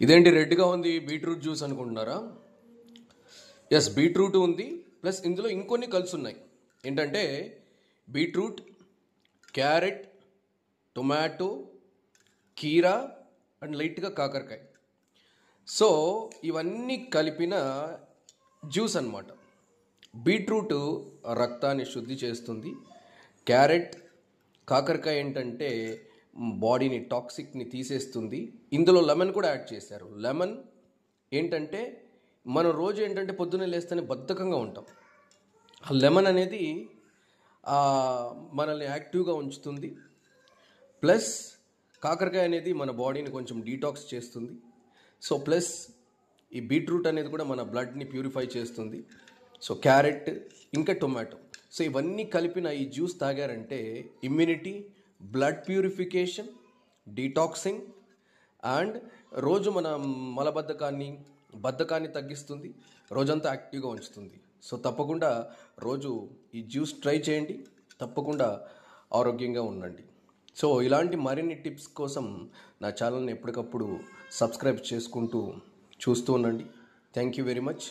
ఇదేంటి రెడ్గా ఉంది బీట్రూట్ జ్యూస్ అనుకుంటున్నారా? ఎస్, బీట్రూట్ ఉంది, ప్లస్ ఇందులో ఇంకొన్ని కలిసి ఉన్నాయి. ఏంటంటే బీట్రూట్, క్యారెట్, టొమాటో, కీరా అండ్ లైట్గా కాకరకాయ. సో ఇవన్నీ కలిపిన జ్యూస్ అన్నమాట. బీట్రూట్ రక్తాన్ని శుద్ధి చేస్తుంది. క్యారెట్, కాకరకాయ ఏంటంటే బాడీని టాక్సిక్ని తీసేస్తుంది. ఇందులో లెమన్ కూడా యాడ్ చేశారు. లెమన్ ఏంటంటే మనం రోజు ఏంటంటే పొద్దున్నే లేస్తేనే బద్ధకంగా ఉంటాం. ఆ లెమన్ అనేది మనల్ని యాక్టివ్గా ఉంచుతుంది. ప్లస్ కాకరకాయ అనేది మన బాడీని కొంచెం డీటాక్స్ చేస్తుంది. సో ప్లస్ ఈ బీట్రూట్ అనేది కూడా మన బ్లడ్ని ప్యూరిఫై చేస్తుంది. సో క్యారెట్ ఇంకా టొమాటో, సో ఇవన్నీ కలిపిన ఈ జ్యూస్ తాగారంటే immunity, blood purification, detoxing and రోజు మన బద్ధకాన్ని తగ్గిస్తుంది, రోజంతా యాక్టివ్గా ఉంచుతుంది. సో తప్పకుండా రోజు ఈ జ్యూస్ ట్రై చేయండి, తప్పకుండా ఆరోగ్యంగా ఉండండి. సో ఇలాంటి మరిన్ని టిప్స్ కోసం నా ఛానల్ని ఎప్పటికప్పుడు సబ్స్క్రైబ్ చేసుకుంటూ చూస్తూ ఉండండి. Thank you very much.